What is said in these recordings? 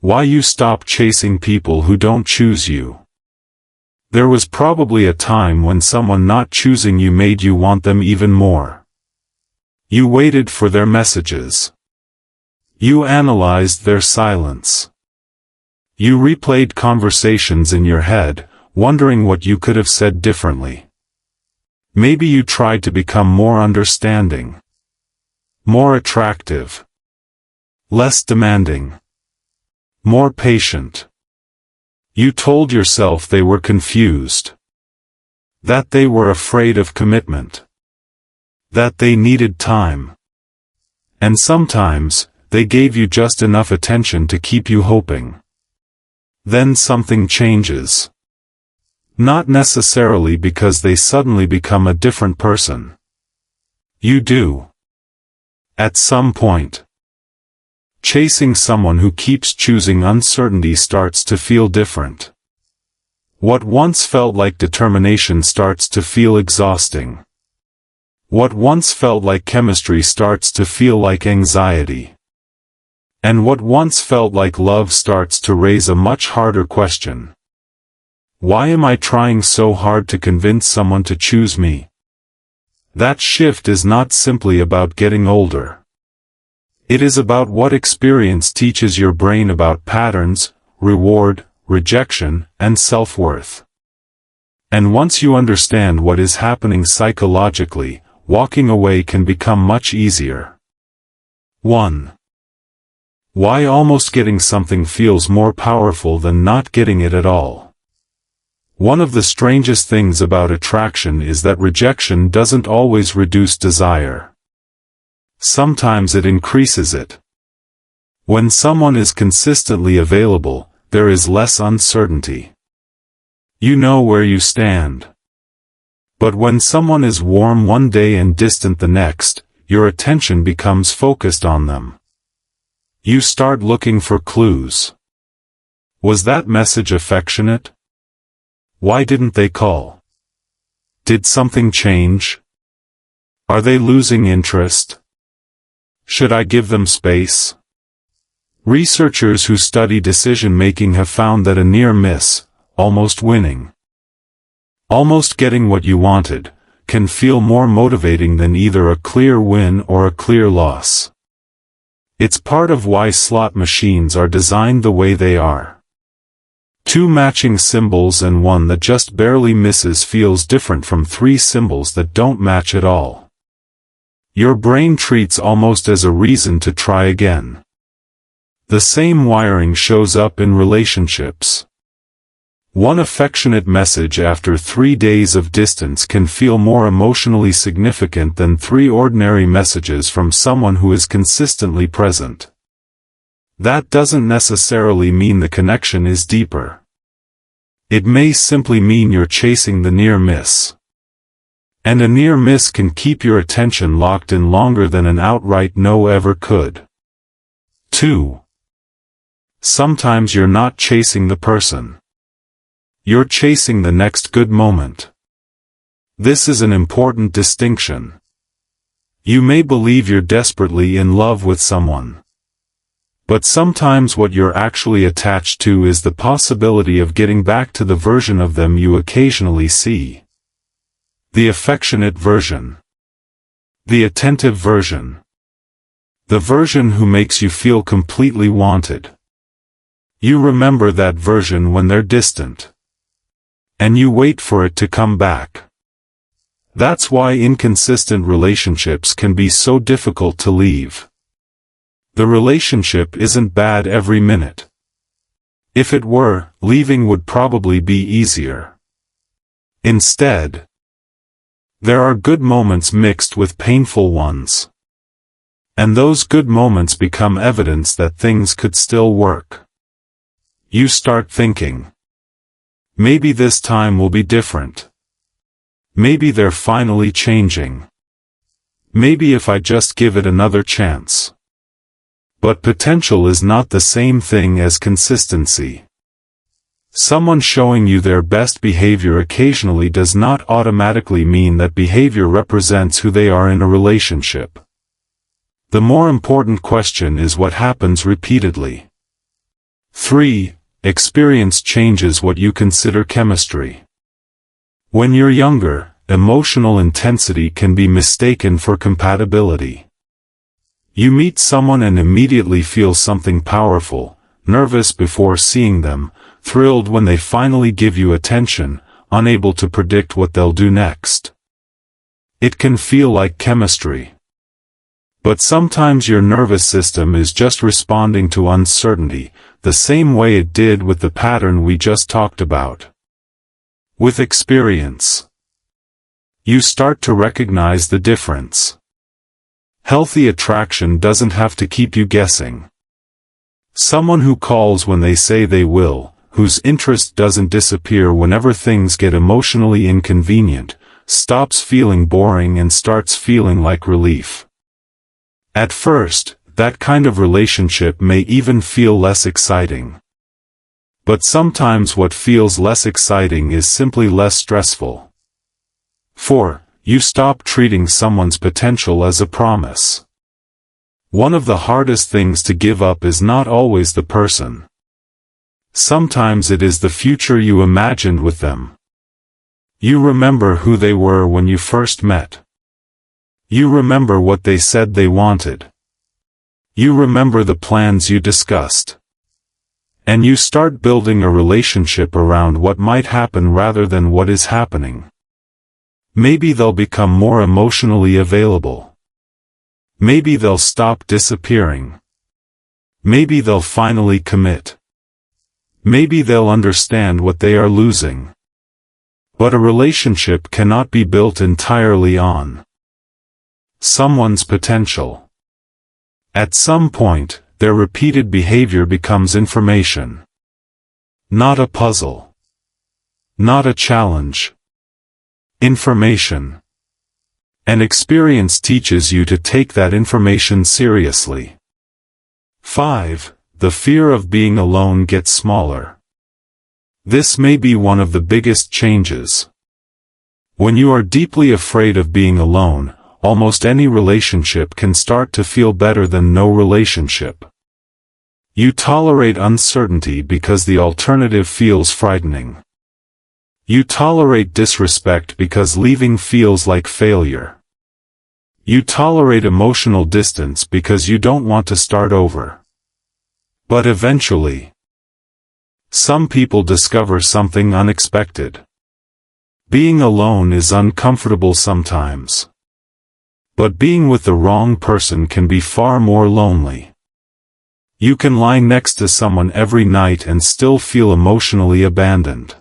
Why you stop chasing people who don't choose you. There was probably a time when someone not choosing you made you want them even more. You waited for their messages. You analyzed their silence. You replayed conversations in your head, wondering what you could have said differently. Maybe you tried to become more understanding, more attractive, less demanding, more patient. You told yourself they were confused, that they were afraid of commitment, that they needed time. And sometimes, they gave you just enough attention to keep you hoping. Then something changes. Not necessarily because they suddenly become a different person. You do. At some point. Chasing someone who keeps choosing uncertainty starts to feel different. What once felt like determination starts to feel exhausting. What once felt like chemistry starts to feel like anxiety. And what once felt like love starts to raise a much harder question. Why am I trying so hard to convince someone to choose me? That shift is not simply about getting older. It is about what experience teaches your brain about patterns, reward, rejection, and self-worth. And once you understand what is happening psychologically, walking away can become much easier. 1. Why almost getting something feels more powerful than not getting it at all. One of the strangest things about attraction is that rejection doesn't always reduce desire. Sometimes it increases it. When someone is consistently available, there is less uncertainty. You know where you stand. But when someone is warm one day and distant the next, your attention becomes focused on them. You start looking for clues. Was that message affectionate? Why didn't they call? Did something change? Are they losing interest? Should I give them space? Researchers who study decision-making have found that a near miss, almost winning, almost getting what you wanted, can feel more motivating than either a clear win or a clear loss. It's part of why slot machines are designed the way they are. 2 matching symbols and one that just barely misses feels different from 3 symbols that don't match at all. Your brain treats almost as a reason to try again. The same wiring shows up in relationships. One affectionate message after 3 days of distance can feel more emotionally significant than 3 ordinary messages from someone who is consistently present. That doesn't necessarily mean the connection is deeper. It may simply mean you're chasing the near miss. And a near miss can keep your attention locked in longer than an outright no ever could. 2. Sometimes you're not chasing the person. You're chasing the next good moment. This is an important distinction. You may believe you're desperately in love with someone. But sometimes what you're actually attached to is the possibility of getting back to the version of them you occasionally see. The affectionate version. The attentive version. The version who makes you feel completely wanted. You remember that version when they're distant. And you wait for it to come back. That's why inconsistent relationships can be so difficult to leave. The relationship isn't bad every minute. If it were, leaving would probably be easier. Instead, there are good moments mixed with painful ones. And those good moments become evidence that things could still work. You start thinking, maybe this time will be different. Maybe they're finally changing. Maybe if I just give it another chance. But potential is not the same thing as consistency. Someone showing you their best behavior occasionally does not automatically mean that behavior represents who they are in a relationship. The more important question is what happens repeatedly. 3. Experience changes what you consider chemistry. When you're younger, emotional intensity can be mistaken for compatibility. You meet someone and immediately feel something powerful, nervous before seeing them, thrilled when they finally give you attention, unable to predict what they'll do next. It can feel like chemistry. But sometimes your nervous system is just responding to uncertainty, the same way it did with the pattern we just talked about. With experience, you start to recognize the difference. Healthy attraction doesn't have to keep you guessing. Someone who calls when they say they will, whose interest doesn't disappear whenever things get emotionally inconvenient, stops feeling boring and starts feeling like relief. At first, that kind of relationship may even feel less exciting. But sometimes what feels less exciting is simply less stressful. 4. You stop treating someone's potential as a promise. One of the hardest things to give up is not always the person. Sometimes it is the future you imagined with them. You remember who they were when you first met. You remember what they said they wanted. You remember the plans you discussed. And you start building a relationship around what might happen rather than what is happening. Maybe they'll become more emotionally available. Maybe they'll stop disappearing. Maybe they'll finally commit. Maybe they'll understand what they are losing. But a relationship cannot be built entirely on someone's potential. At some point, their repeated behavior becomes information. Not a puzzle. Not a challenge. Information. And experience teaches you to take that information seriously. 5. The fear of being alone gets smaller. This may be one of the biggest changes. When you are deeply afraid of being alone, almost any relationship can start to feel better than no relationship. You tolerate uncertainty because the alternative feels frightening. You tolerate disrespect because leaving feels like failure. You tolerate emotional distance because you don't want to start over. But eventually, some people discover something unexpected. Being alone is uncomfortable sometimes. But being with the wrong person can be far more lonely. You can lie next to someone every night and still feel emotionally abandoned.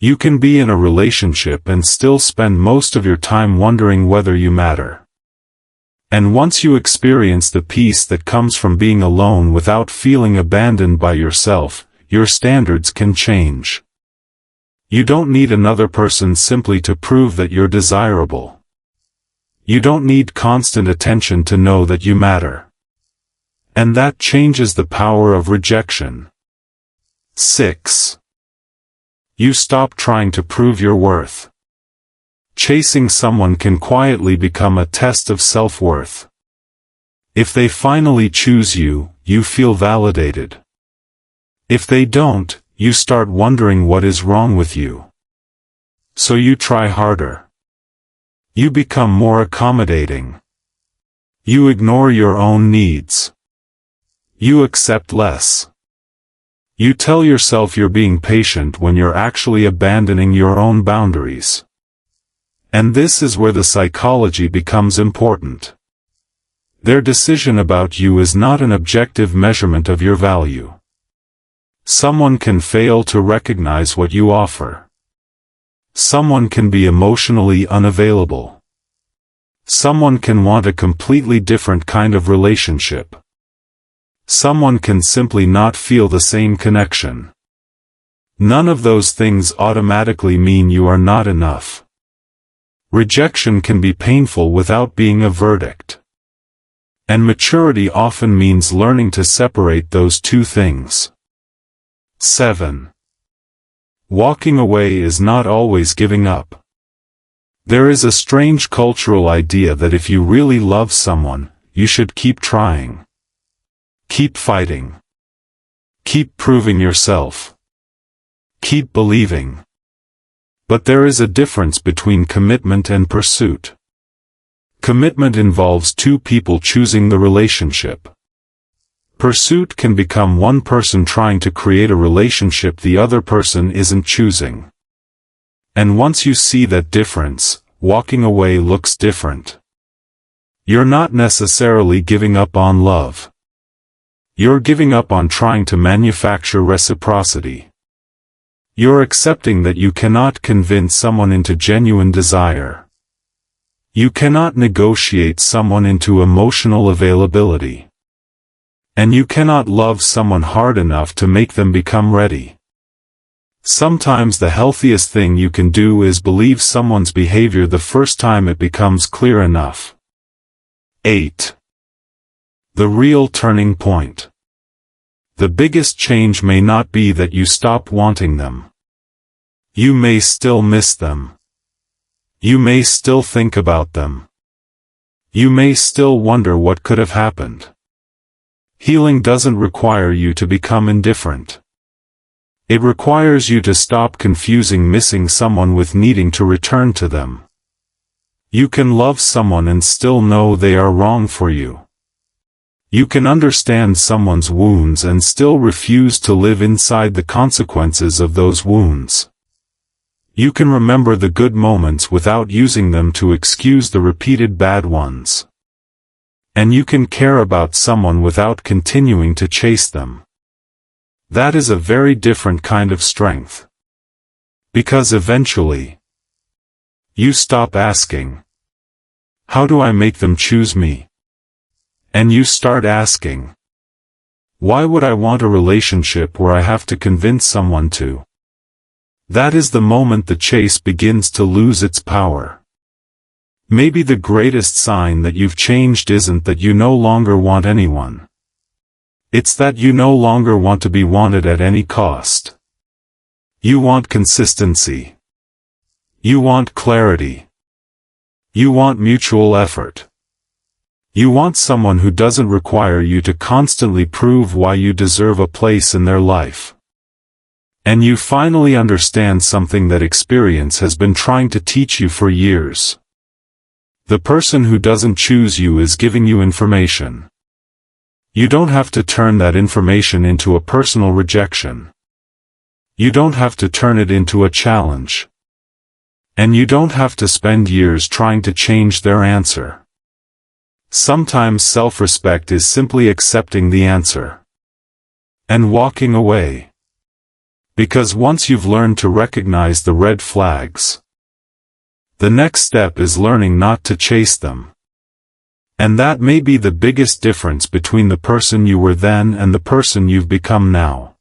You can be in a relationship and still spend most of your time wondering whether you matter. And once you experience the peace that comes from being alone without feeling abandoned by yourself, your standards can change. You don't need another person simply to prove that you're desirable. You don't need constant attention to know that you matter. And that changes the power of rejection. 6. You stop trying to prove your worth. Chasing someone can quietly become a test of self-worth. If they finally choose you, you feel validated. If they don't, you start wondering what is wrong with you. So you try harder. You become more accommodating. You ignore your own needs. You accept less. You tell yourself you're being patient when you're actually abandoning your own boundaries. And this is where the psychology becomes important. Their decision about you is not an objective measurement of your value. Someone can fail to recognize what you offer. Someone can be emotionally unavailable. Someone can want a completely different kind of relationship. Someone can simply not feel the same connection. None of those things automatically mean you are not enough. Rejection can be painful without being a verdict. And maturity often means learning to separate those two things. 7. Walking away is not always giving up. There is a strange cultural idea that if you really love someone, you should keep trying. Keep fighting. Keep proving yourself. Keep believing. But there is a difference between commitment and pursuit. Commitment involves two people choosing the relationship. Pursuit can become one person trying to create a relationship the other person isn't choosing. And once you see that difference, walking away looks different. You're not necessarily giving up on love. You're giving up on trying to manufacture reciprocity. You're accepting that you cannot convince someone into genuine desire. You cannot negotiate someone into emotional availability. And you cannot love someone hard enough to make them become ready. Sometimes the healthiest thing you can do is believe someone's behavior the first time it becomes clear enough. 8. The real turning point. The biggest change may not be that you stop wanting them. You may still miss them. You may still think about them. You may still wonder what could have happened. Healing doesn't require you to become indifferent. It requires you to stop confusing missing someone with needing to return to them. You can love someone and still know they are wrong for you. You can understand someone's wounds and still refuse to live inside the consequences of those wounds. You can remember the good moments without using them to excuse the repeated bad ones. And you can care about someone without continuing to chase them. That is a very different kind of strength. Because eventually, you stop asking, how do I make them choose me? And you start asking, why would I want a relationship where I have to convince someone to? That is the moment the chase begins to lose its power. Maybe the greatest sign that you've changed isn't that you no longer want anyone. It's that you no longer want to be wanted at any cost. You want consistency. You want clarity. You want mutual effort. You want someone who doesn't require you to constantly prove why you deserve a place in their life. And you finally understand something that experience has been trying to teach you for years. The person who doesn't choose you is giving you information. You don't have to turn that information into a personal rejection. You don't have to turn it into a challenge. And you don't have to spend years trying to change their answer. Sometimes self-respect is simply accepting the answer. And walking away. Because once you've learned to recognize the red flags, the next step is learning not to chase them. And that may be the biggest difference between the person you were then and the person you've become now.